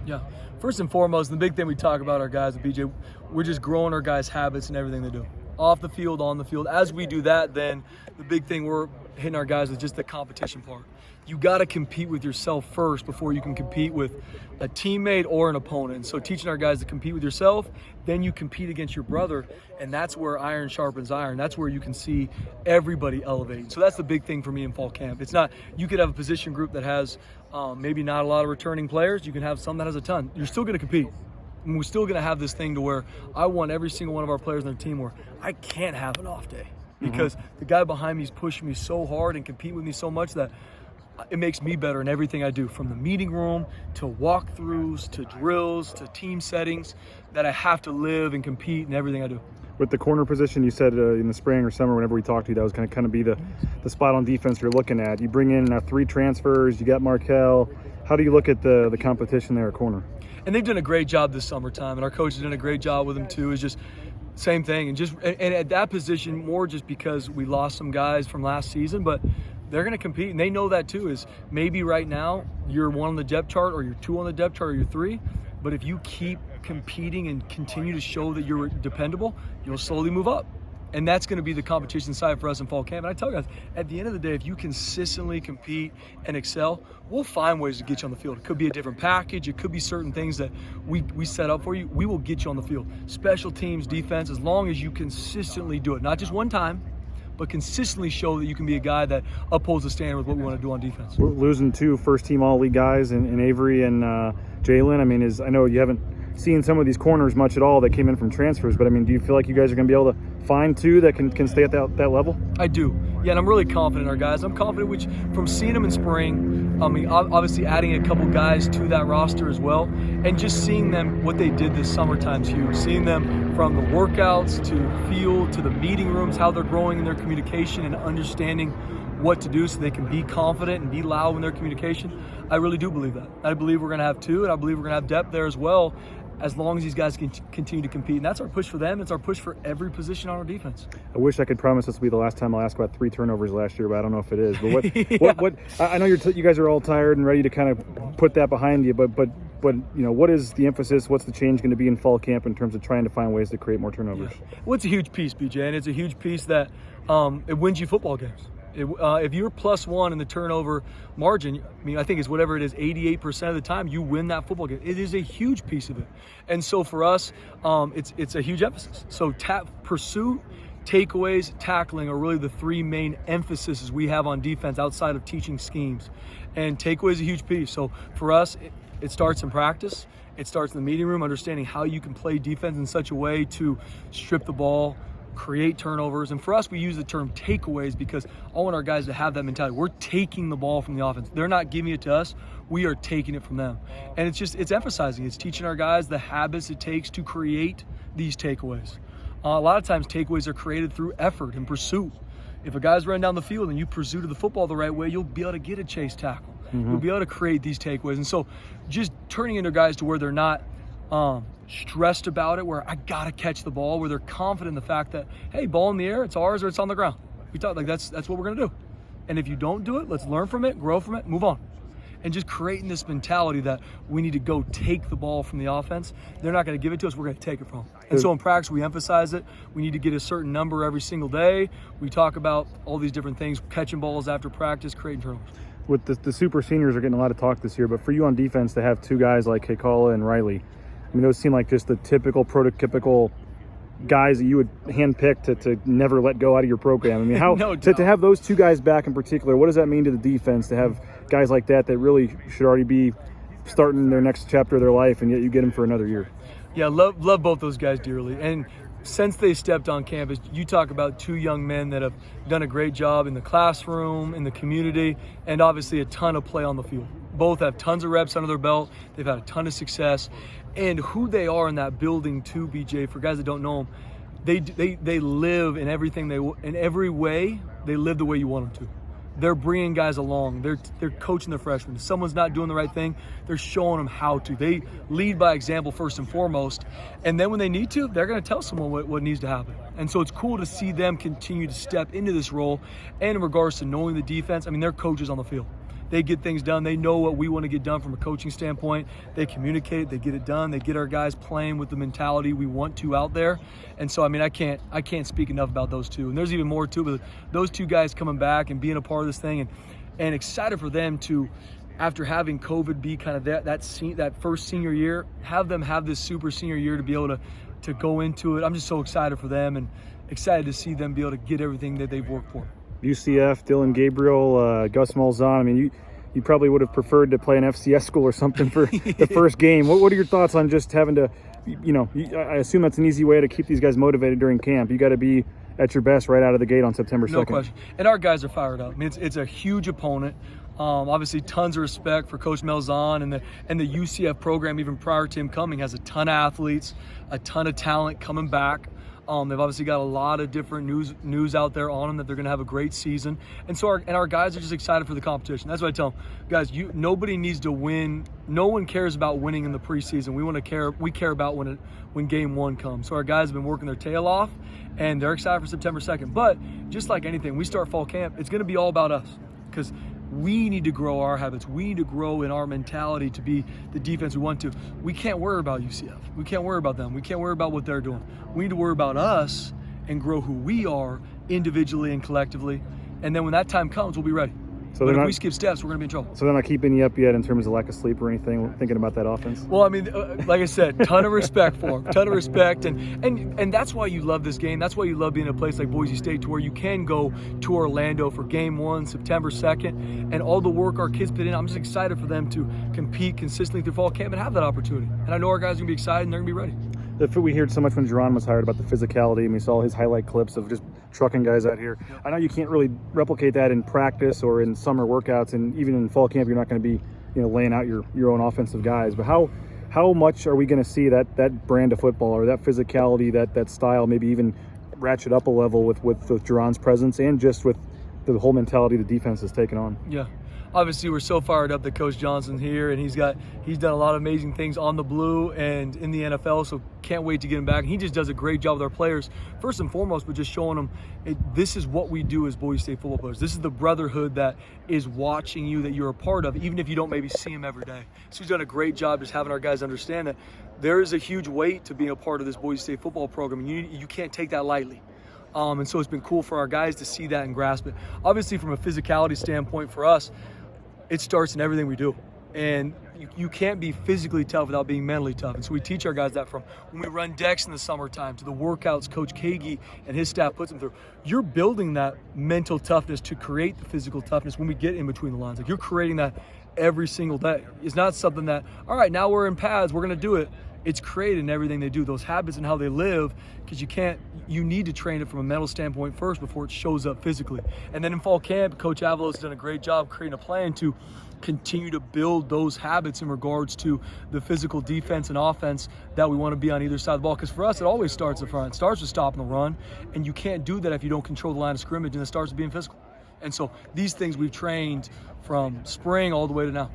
Yeah. First and foremost, the big thing we talk about our guys at BJ, we're just growing our guys' habits and everything they do. Off the field, on the field. As we do that, then the big thing we're hitting our guys is just the competition part. You got to compete with yourself first before you can compete with a teammate or an opponent. So teaching our guys to compete with yourself, then you compete against your brother, and that's where iron sharpens iron. That's where you can see everybody elevating. So that's the big thing for me in fall camp. It's not, you could have a position group that has maybe not a lot of returning players. You can have some that has a ton. You're still going to compete. And we're still going to have this thing to where I want every single one of our players on their team where I can't have an off day because the guy behind me is pushing me so hard and competing with me so much that it makes me better in everything I do, from the meeting room to walkthroughs to drills to team settings, that I have to live and compete in everything I do. With the corner position, you said in the spring or summer, whenever we talked to you, that was going to kind of be the spot on defense you're looking at. You bring in 3 transfers, you got Markel. How do you look at the competition there at corner? And they've done a great job this summertime, and our coach has done a great job with them too. It's just same thing, and at that position, more just because we lost some guys from last season, but they're going to compete, and they know that too. Is maybe right now you're 1 on the depth chart, or you're 2 on the depth chart, or you're 3, but if you keep competing and continue to show that you're dependable, you'll slowly move up. And that's going to be the competition side for us in fall camp. And I tell you guys, at the end of the day, if you consistently compete and excel, we'll find ways to get you on the field. It could be a different package. It could be certain things that we set up for you. We will get you on the field. Special teams, defense, as long as you consistently do it. Not just one time, but consistently show that you can be a guy that upholds the standard with what we want to do on defense. We're losing 2 first-team All-League guys in Avery and Jalen. I mean, I know you haven't seen some of these corners much at all that came in from transfers, but I mean, do you feel like you guys are going to be able to find 2 that can stay at that level? I do. Yeah, and I'm really confident in our guys. I'm confident from seeing them in spring, I mean, obviously adding a couple guys to that roster as well, and just seeing them, what they did this summertime is huge. Seeing them from the workouts to the field to the meeting rooms, how they're growing in their communication and understanding what to do so they can be confident and be loud in their communication. I really do believe that. I believe we're going to have 2, and I believe we're going to have depth there as well, as long as these guys can continue to compete. And that's our push for them. It's our push for every position on our defense. I wish I could promise this will be the last time I'll ask about 3 turnovers last year, but I don't know if it is. But what I know you guys are all tired and ready to kind of put that behind you, but you know, what is the emphasis? What's the change going to be in fall camp in terms of trying to find ways to create more turnovers? Yeah. Well, it's a huge piece, BJ, and it's a huge piece that it wins you football games. If you're +1 in the turnover margin, I mean, I think it's whatever it is, 88% of the time, you win that football game. It is a huge piece of it. And so for us, it's a huge emphasis. So pursuit, takeaways, tackling are really the 3 main emphases we have on defense outside of teaching schemes. And takeaway is a huge piece. So for us, it starts in practice. It starts in the meeting room, understanding how you can play defense in such a way to strip the ball, create turnovers. And for us, we use the term takeaways because I want our guys to have that mentality. We're taking the ball from the offense. They're not giving it to us. We are taking it from them. And it's emphasizing, it's teaching our guys the habits it takes to create these takeaways. A lot of times takeaways are created through effort and pursuit. If a guy's running down the field and you pursue to the football the right way, you'll be able to get a chase tackle. You'll be able to create these takeaways. And so just turning into guys to where they're not stressed about it, where I gotta catch the ball, where they're confident in the fact that, hey, ball in the air, it's ours or it's on the ground. We talk like that's what we're gonna do. And if you don't do it, let's learn from it, grow from it, move on. And just creating this mentality that we need to go take the ball from the offense. They're not gonna give it to us, we're gonna take it from them. And so in practice, we emphasize it. We need to get a certain number every single day. We talk about all these different things, catching balls after practice, creating turnovers. With the super seniors are getting a lot of talk this year, but for you on defense to have 2 guys like Hikala and Riley, I mean, those seem like just the typical prototypical guys that you would handpick to never let go out of your program. I mean, how to have those 2 guys back in particular, what does that mean to the defense to have guys like that really should already be starting their next chapter of their life, and yet you get them for another year? Yeah, love both those guys dearly. And since they stepped on campus, you talk about 2 young men that have done a great job in the classroom, in the community, and obviously a ton of play on the field. Both have tons of reps under their belt. They've had a ton of success. And who they are in that building too, BJ, for guys that don't know them, they live in everything in every way. They live the way you want them to. They're bringing guys along. They're coaching the freshmen. If someone's not doing the right thing, they're showing them how to. They lead by example first and foremost. And then when they need to, they're going to tell someone what needs to happen. And so it's cool to see them continue to step into this role. And in regards to knowing the defense, I mean, they're coaches on the field. they get things done. They know what we want to get done from a coaching standpoint. They communicate, they get it done. They get our guys playing with the mentality we want to out there. And so, I mean, I can't speak enough about those two. And there's even more too, but those two guys coming back and being a part of this thing, and excited for them to, after having COVID be kind of that first senior year, have them have this super senior year to be able to go into it. I'm just so excited for them and excited to see them be able to get everything that they've worked for. UCF, Dylan Gabriel, Gus Malzahn. I mean, you probably would have preferred to play an FCS school or something for the first game. What are your thoughts on just having to, I assume that's an easy way to keep these guys motivated during camp. You got to be at your best right out of the gate on September 2nd. No question. And our guys are fired up. I mean, it's a huge opponent. Obviously, tons of respect for Coach Malzahn and the UCF program. Even prior to him coming, has a ton of athletes, a ton of talent coming back. They've obviously got a lot of different news out there on them that they're going to have a great season, and so our guys are just excited for the competition. That's what I tell them, guys. Nobody needs to win. No one cares about winning in the preseason. We care about when game one comes. So our guys have been working their tail off, and they're excited for September 2nd. But just like anything, we start fall camp. It's going to be all about us because we need to grow our habits. We need to grow in our mentality to be the defense we want to. We can't worry about UCF. We can't worry about them. We can't worry about what they're doing. We need to worry about us and grow who we are individually and collectively. And then when that time comes, we'll be ready. So if we skip steps, we're going to be in trouble. So they're not keeping you up yet in terms of lack of sleep or anything, thinking about that offense? Well, I mean, like I said, ton of respect for them, ton of respect. And that's why you love this game. That's why you love being in a place like Boise State, to where you can go to Orlando for game one, September 2nd, and all the work our kids put in. I'm just excited for them to compete consistently through fall camp and have that opportunity. And I know our guys are going to be excited and they're going to be ready. We heard so much when Jerron was hired about the physicality, and we saw his highlight clips of just trucking guys out here. Yep. I know you can't really replicate that in practice or in summer workouts, and even in fall camp, you're not going to be, laying out your own offensive guys. But how much are we going to see that brand of football or that physicality, that style, maybe even ratchet up a level with Jerron's presence and just with the whole mentality the defense has taken on? Yeah. Obviously, we're so fired up that Coach Johnson's here, and he's done a lot of amazing things on the blue and in the NFL, so can't wait to get him back. And he just does a great job with our players, first and foremost, but just showing them this is what we do as Boise State football players. This is the brotherhood that is watching you, that you're a part of, even if you don't maybe see him every day. So he's done a great job just having our guys understand that there is a huge weight to being a part of this Boise State football program, and you can't take that lightly. And so it's been cool for our guys to see that and grasp it. Obviously, from a physicality standpoint for us, it starts in everything we do. And you can't be physically tough without being mentally tough. And so we teach our guys that from when we run decks in the summertime to the workouts Coach Kagi and his staff puts them through. You're building that mental toughness to create the physical toughness when we get in between the lines. Like, you're creating that every single day. It's not something that, all right, now we're in pads, we're going to do it. It's created in everything they do, those habits and how they live, because you need to train it from a mental standpoint first before it shows up physically. And then in fall camp, Coach Avalos has done a great job creating a plan to continue to build those habits in regards to the physical defense and offense that we want to be on either side of the ball. Because for us, it always starts up front. It starts with stopping the run, and you can't do that if you don't control the line of scrimmage, and it starts with being physical. And so these things we've trained from spring all the way to now.